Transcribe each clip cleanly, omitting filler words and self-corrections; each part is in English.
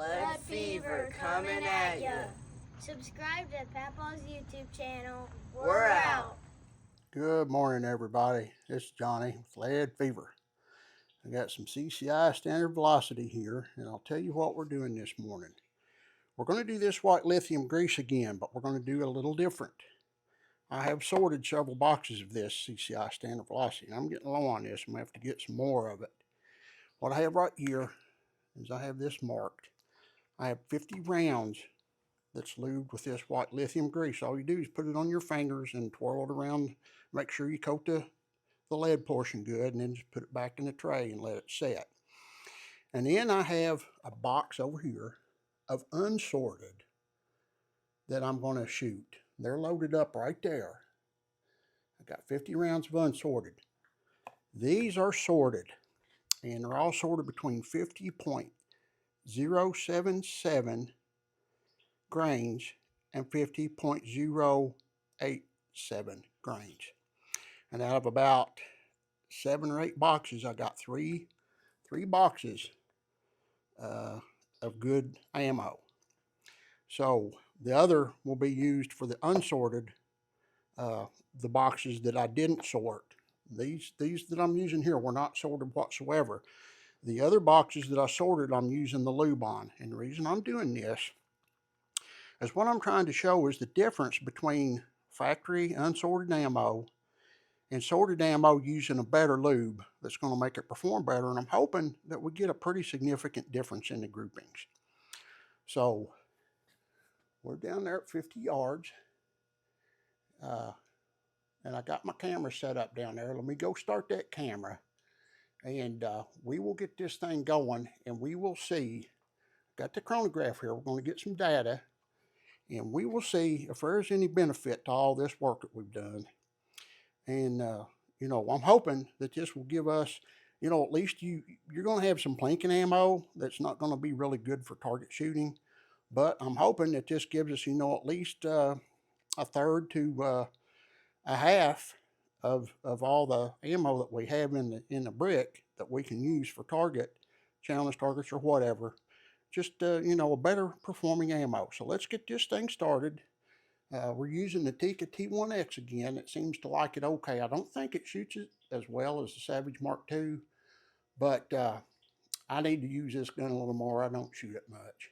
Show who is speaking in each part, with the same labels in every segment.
Speaker 1: Lead fever coming at ya.
Speaker 2: Subscribe to Papa's YouTube channel.
Speaker 1: We're out.
Speaker 3: Good morning, everybody. This is Johnny with Lead Fever. I got some CCI standard velocity here, and I'll tell you what we're doing this morning. We're going to do this white lithium grease again, but we're going to do it a little different. I have sorted several boxes of this CCI standard velocity, and I'm getting low on this. I'm going to have to get some more of it. What I have right here is I have this marked. I have 50 rounds that's lubed with this white lithium grease. All you do is put it on your fingers and twirl it around. Make sure you coat the lead portion good, and then just put it back in the tray and let it set. And then I have a box over here of unsorted that I'm going to shoot. They're loaded up right there. I got 50 rounds of unsorted. These are sorted, and they're all sorted between 50.077 grains and 50.087 grains. And out of about 7 or 8 boxes, I got three boxes of good ammo. So the other will be used for the unsorted, the boxes that I didn't sort. These that I'm using here were not sorted whatsoever. The other boxes that I sorted, I'm using the lube on. And the reason I'm doing this is what I'm trying to show is the difference between factory unsorted ammo and sorted ammo using a better lube that's going to make it perform better. And I'm hoping that we get a pretty significant difference in the groupings. So we're down there at 50 yards. And I got my camera set up down there. Let me go start that camera. And we will get this thing going, and we will see. Got the chronograph here. We're going to get some data. And we will see if there's any benefit to all this work that we've done. And, you know, I'm hoping that this will give us, you know, at least you're going to have some plinking ammo that's not going to be really good for target shooting. But I'm hoping that this gives us, you know, at least a third to a half of all the ammo that we have in the brick that we can use for challenge targets or whatever. Just, you know, a better performing ammo. So let's get this thing started. We're using the Tikka T1X again. It seems to like it okay. I don't think it shoots it as well as the Savage Mark II, but I need to use this gun a little more. I don't shoot it much.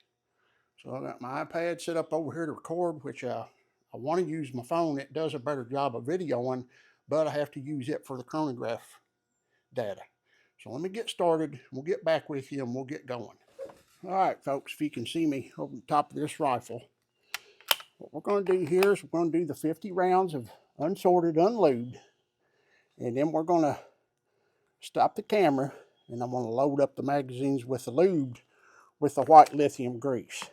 Speaker 3: So I got my iPad set up over here to record, which I want to use my phone. It does a better job of videoing, but I have to use it for the chronograph data. So let me get started. We'll get back with you and we'll get going. All right, folks, if you can see me over the top of this rifle, what we're going to do here is we're going to do the 50 rounds of unsorted, unlubed, and then we're going to stop the camera, and I'm going to load up the magazines with the lubed with the white lithium grease.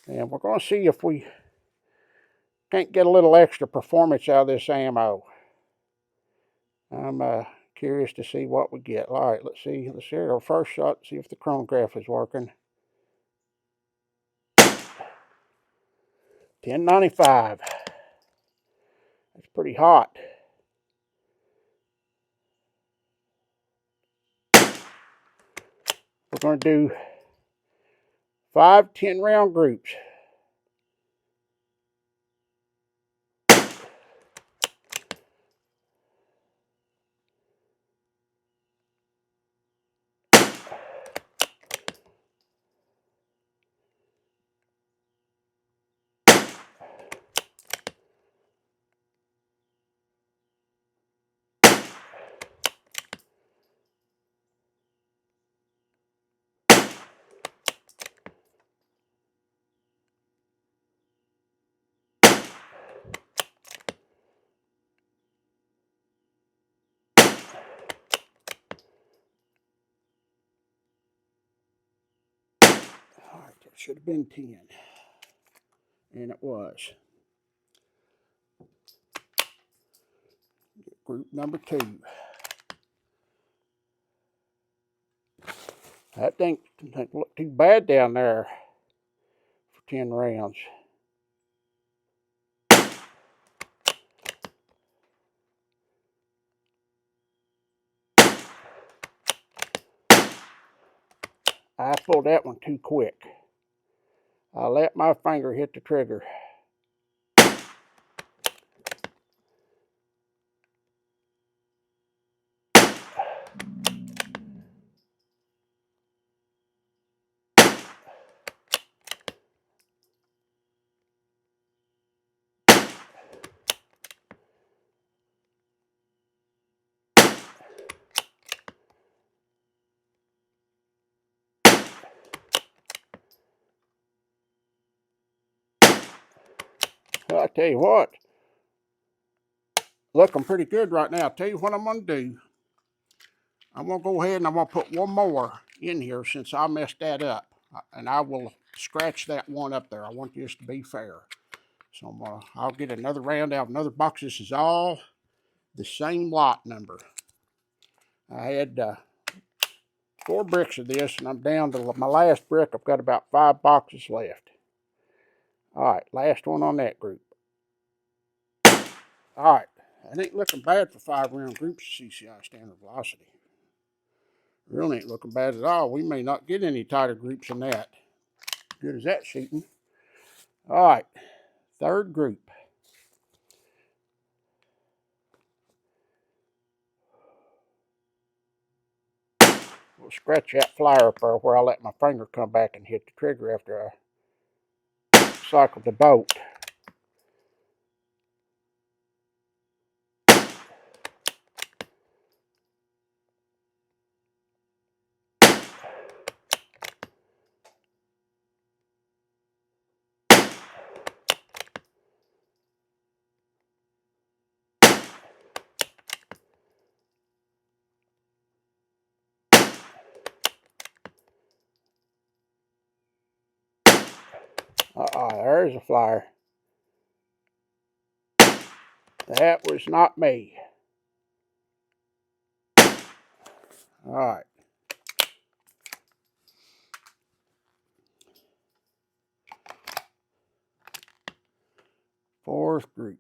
Speaker 3: And we're going to see if we can't get a little extra performance out of this ammo. I'm curious to see what we get. All right, let's see. Let's hear our first shot, see if the chronograph is working. 1095. That's pretty hot. We're going to do 5 10-round groups. All right, that should have been 10. And it was. Group number 2. That thing doesn't look too bad down there for 10 rounds. I pulled that one too quick. I let my finger hit the trigger. Well, I tell you what, looking pretty good right now. I'll tell you what I'm going to do. I'm going to go ahead and I'm going to put one more in here since I messed that up. And I will scratch that one up there. I want this to be fair. So I'll get another round out of another box. This is all the same lot number. I had 4 bricks of this, and I'm down to my last brick. I've got about 5 boxes left. All right, last one on that group. All right, that ain't looking bad for 5-round groups of CCI standard velocity. Really ain't looking bad at all. We may not get any tighter groups than that. Good as that shooting. All right, 3rd group. We'll scratch that flyer up there where I let my finger come back and hit the trigger after I cycled the boat. There's a flyer. That was not me. All right. 4th group.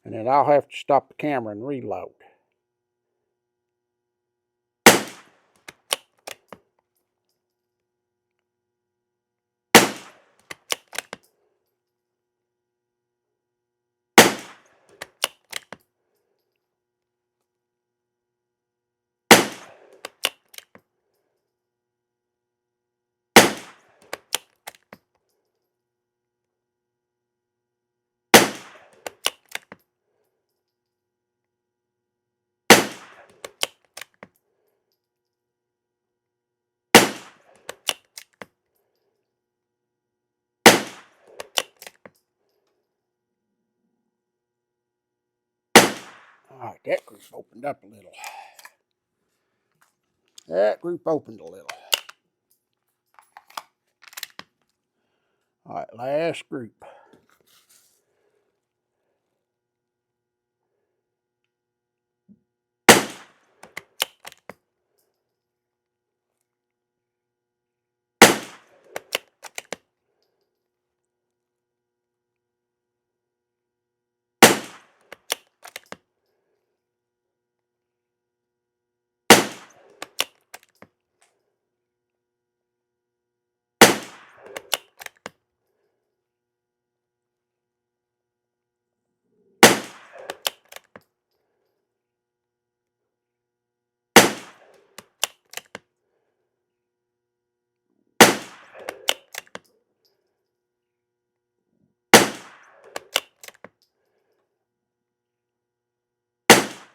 Speaker 3: And then I'll have to stop the camera and reload. All right, that group opened up a little. That group opened a little. All right, last group.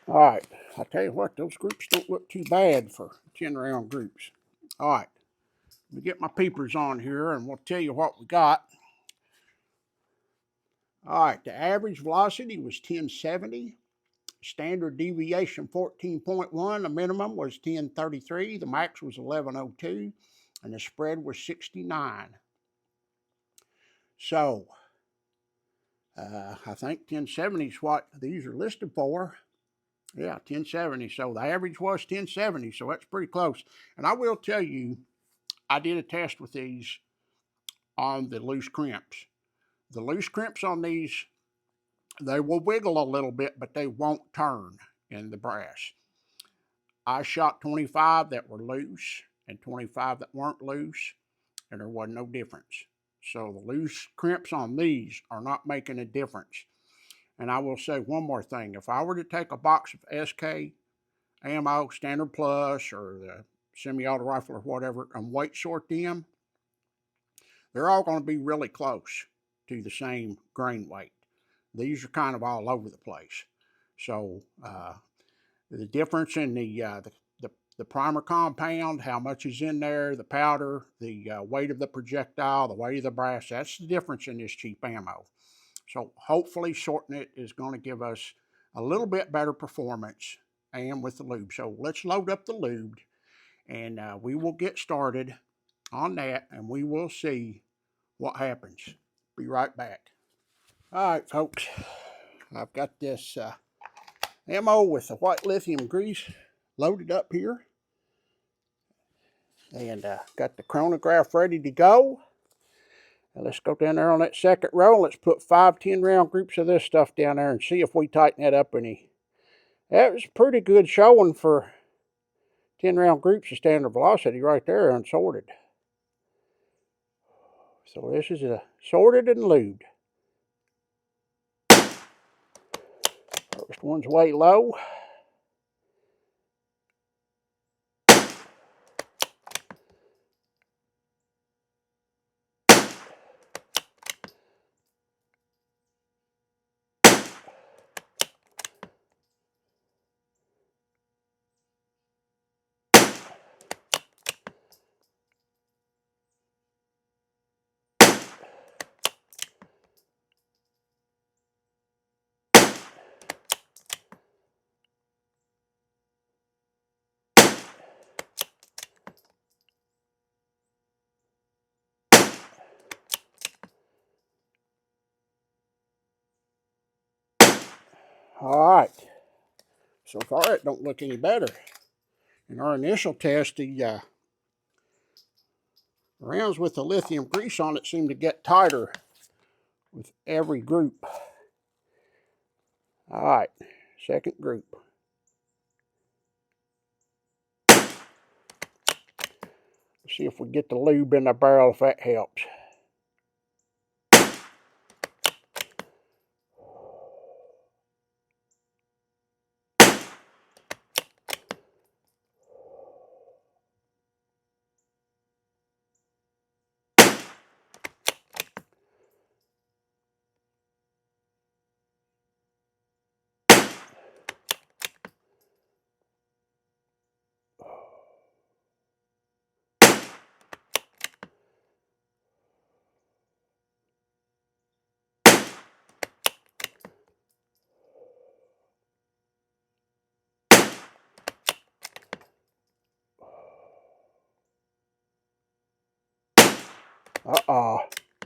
Speaker 3: All right, I tell you what, those groups don't look too bad for 10-round groups. All right, let me get my peepers on here and we'll tell you what we got. All right, the average velocity was 1070. Standard deviation 14.1. The minimum was 1033. The max was 1102. And the spread was 69. So, I think 1070 is what these are listed for. Yeah, 1070. So the average was 1070. So that's pretty close. And I will tell you, I did a test with these on the loose crimps. The loose crimps on these, they will wiggle a little bit, but they won't turn in the brass. I shot 25 that were loose and 25 that weren't loose. and there wasn't no difference. So the loose crimps on these are not making a difference. And I will say one more thing. If I were to take a box of SK ammo, Standard Plus, or the semi-auto rifle or whatever, and weight sort them, they're all going to be really close to the same grain weight. These are kind of all over the place. So the difference in the primer compound, how much is in there, the powder, the weight of the projectile, the weight of the brass, that's the difference in this cheap ammo. So hopefully sorting it is going to give us a little bit better performance and with the lube. So let's load up the lubed, and we will get started on that, and we will see what happens. Be right back. All right, folks, I've got this ammo with the white lithium grease loaded up here, and got the chronograph ready to go. Now let's go down there on that second row. Let's put 5 10-round groups of this stuff down there and see if we tighten that up any. That was pretty good showing for 10-round groups of standard velocity right there, unsorted. So this is a sorted and lubed. First one's way low. All right. So far, it don't look any better. In our initial test, the rounds with the lithium grease on it seem to get tighter with every group. All right, second group. Let's see if we get the lube in the barrel, if that helps.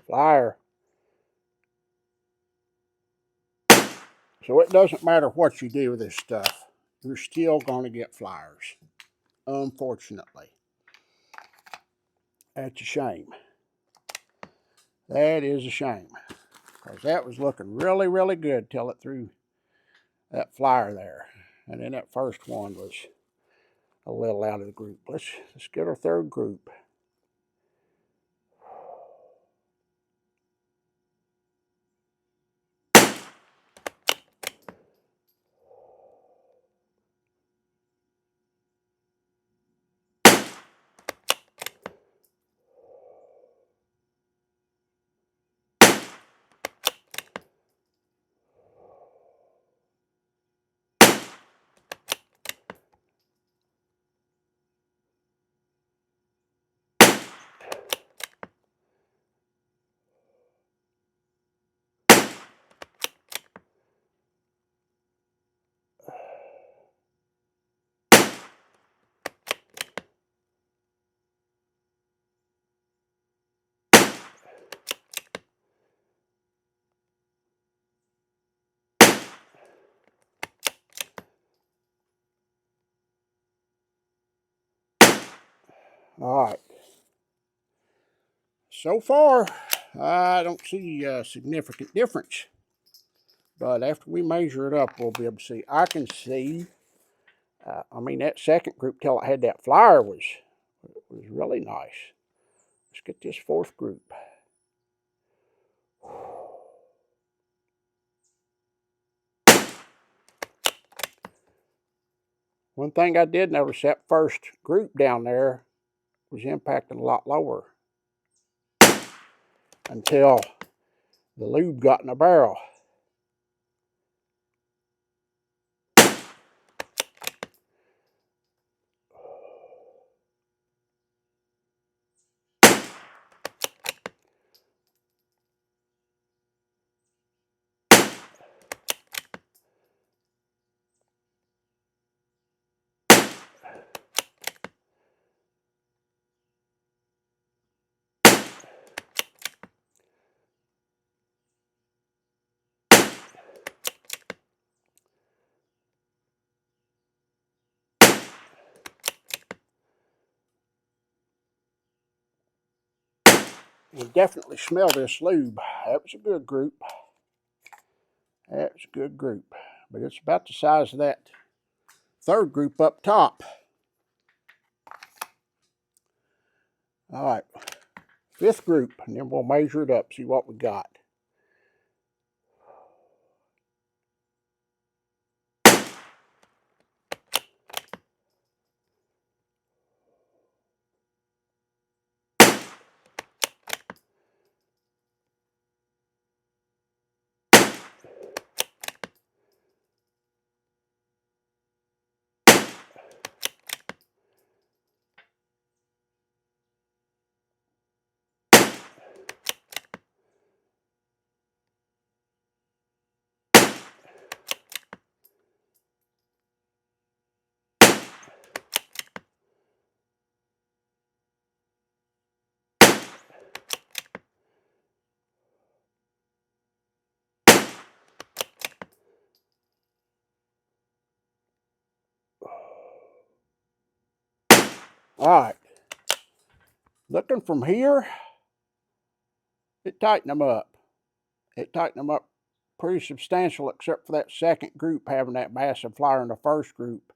Speaker 3: Flyer. So it doesn't matter what you do with this stuff, you're still going to get flyers, unfortunately. That's a shame. That is a shame, because that was looking really, really good till it threw that flyer there. And then that first one was a little out of the group. Let's get our third group. All right. So far, I don't see a significant difference. But after we measure it up, we'll be able to see. I can see, I mean, that second group till I had that flyer was really nice. Let's get this fourth group. One thing I did notice, that first group down there was impacting a lot lower until the lube got in the barrel. You definitely smell this lube. That was a good group. That was a good group. But it's about the size of that third group up top. All right, fifth group, and then we'll measure it up, see what we got. All right, looking from here, it tightened them up. It tightened them up pretty substantial, except for that second group having that massive flyer in the first group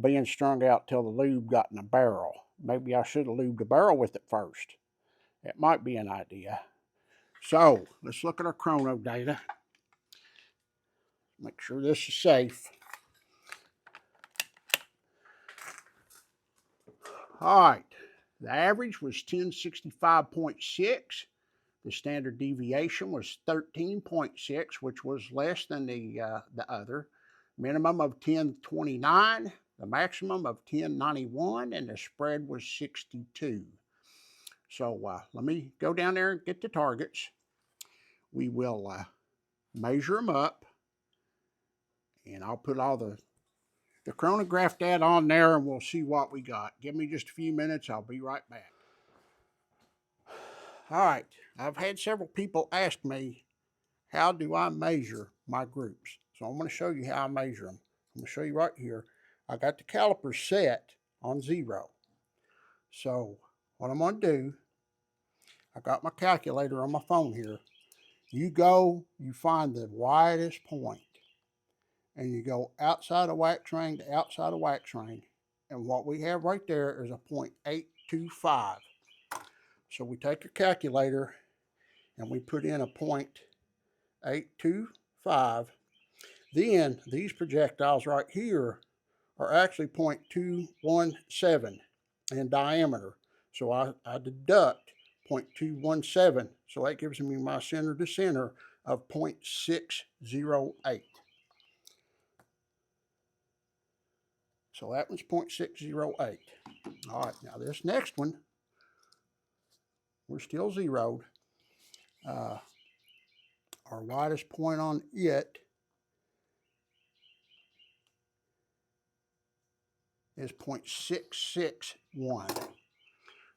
Speaker 3: being strung out till the lube got in the barrel. Maybe I should have lubed the barrel with it first. It might be an idea. So let's look at our chrono data. Make sure this is safe. All right, the average was 1065.6. The standard deviation was 13.6, which was less than the other. Minimum of 1029, the maximum of 1091, and the spread was 62. So let me go down there and get the targets. We will measure them up, and I'll put all the chronograph data on there, and we'll see what we got. Give me just a few minutes. I'll be right back. All right, I've had several people ask me, how do I measure my groups? So I'm going to show you how I measure them. I'm going to show you right here. I got the calipers set on 0. So what I'm going to do, I got my calculator on my phone here. You go, you find the widest point, and you go outside of wax ring to outside of wax ring. And what we have right there is a 0.825. So we take a calculator and we put in a 0.825. Then these projectiles right here are actually 0.217 in diameter. So I deduct 0.217. So that gives me my center to center of 0.608. So that one's 0.608. All right, now this next one, we're still zeroed. Our widest point on it is 0.661.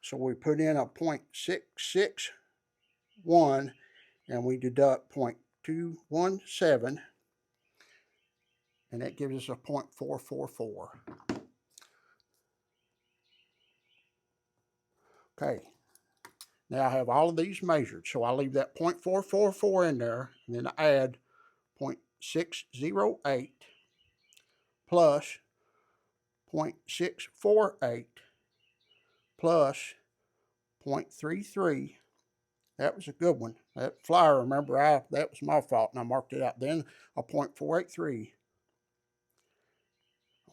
Speaker 3: So we put in a 0.661 and we deduct 0.217, and that gives us a 0.444. Okay, now I have all of these measured, so I'll leave that 0.444 in there, and then I add 0.608 plus 0.648 plus 0.33. That was a good one. That flyer, remember, that was my fault, and I marked it out. Then a 0.483.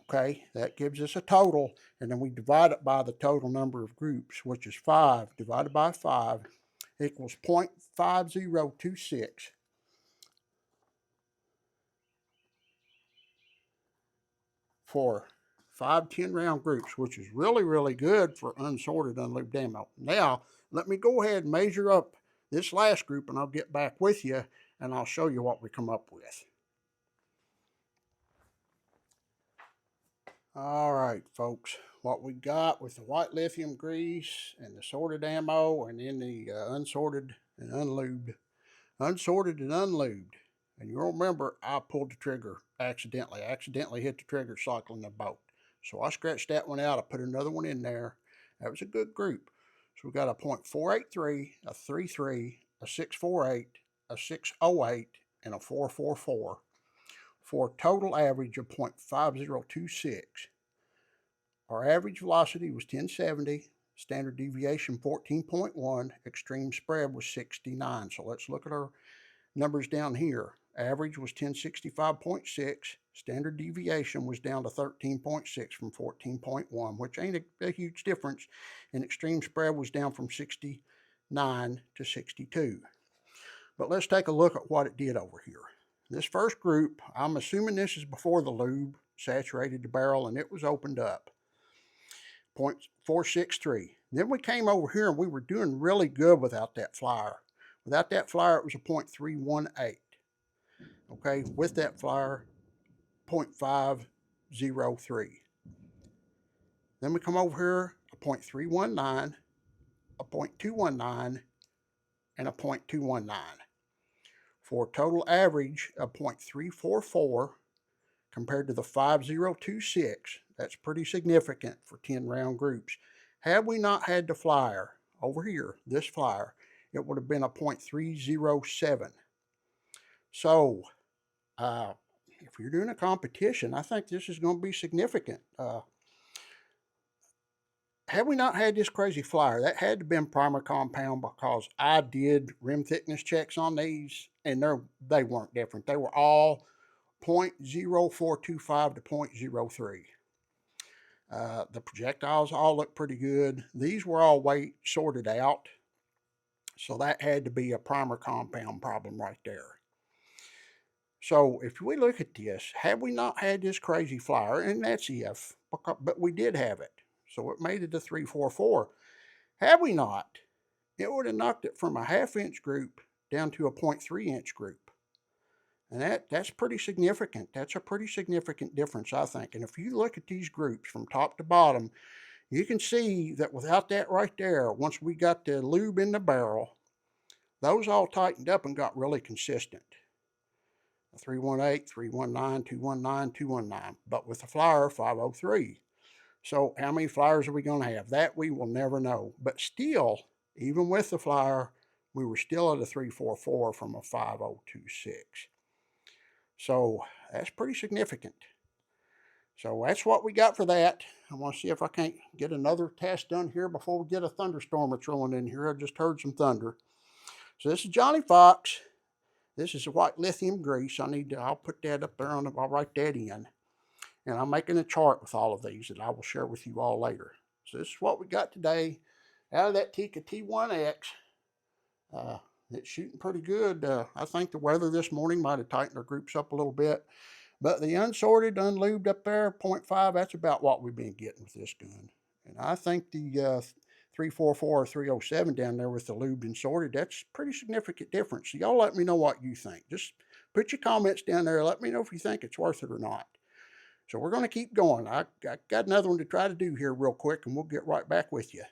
Speaker 3: Okay, that gives us a total, and then we divide it by the total number of groups, which is 5 divided by 5 equals 0.5026. For 5 10-round groups, which is really, really good for unsorted, unlubed ammo. Now, let me go ahead and measure up this last group, and I'll get back with you, and I'll show you what we come up with. All right, folks, what we got with the white lithium grease and the sorted ammo, and then the unsorted and unlubed. Unsorted and unlubed. And you'll remember I pulled the trigger accidentally. I accidentally hit the trigger cycling the boat. So I scratched that one out. I put another one in there. That was a good group. So we got a 0.483, a 33, a 648, a 608, and a 444 for a total average of 0.5026. Our average velocity was 1070, standard deviation 14.1, extreme spread was 69. So let's look at our numbers down here. Average was 1065.6, standard deviation was down to 13.6 from 14.1, which ain't a huge difference, and extreme spread was down from 69 to 62. But let's take a look at what it did over here. This first group, I'm assuming this is before the lube saturated the barrel and it was opened up. 0.463. Then we came over here and we were doing really good without that flyer. Without that flyer, it was a 0.318. Okay, with that flyer, 0.503. Then we come over here, a 0.319, a 0.219, and a 0.219. For a total average of 0.344 compared to the 5026. That's pretty significant for 10-round groups. Had we not had the flyer over here, this flyer, it would have been a 0.307. So, if you're doing a competition, I think this is going to be significant. Had we not had this crazy flyer, that had to have been primer compound, because I did rim thickness checks on these, and they weren't different. They were all 0.0425 to 0.03. The projectiles all look pretty good. These were all weight sorted out, so that had to be a primer compound problem right there. So if we look at this, had we not had this crazy flyer, and that's if, but we did have it, so it made it a 344. Had we not, it would have knocked it from a 1/2 inch group down to a 0.3 inch group. And that's pretty significant. That's a pretty significant difference, I think. And if you look at these groups from top to bottom, you can see that without that right there, once we got the lube in the barrel, those all tightened up and got really consistent. 318, 319, 219, 219. But with the flyer, 503. So how many flyers are we going to have? That we will never know. But still, even with the flyer, we were still at a 344 from a 5026. So that's pretty significant. So that's what we got for that. I want to see if I can't get another test done here before we get a thunderstorm rolling in here. I just heard some thunder. So this is Johnny Fox. This is a white lithium grease. I'll put that up there I'll write that in. And I'm making a chart with all of these that I will share with you all later. So this is what we got today out of that Tika T1X. It's shooting pretty good. I think the weather this morning might have tightened our groups up a little bit. But the unsorted, unlubed up there, 0.5, that's about what we've been getting with this gun. And I think the 344 or 307 down there with the lubed and sorted, that's a pretty significant difference. So y'all let me know what you think. Just put your comments down there. Let me know if you think it's worth it or not. So we're going to keep going. I got another one to try to do here real quick, and we'll get right back with you.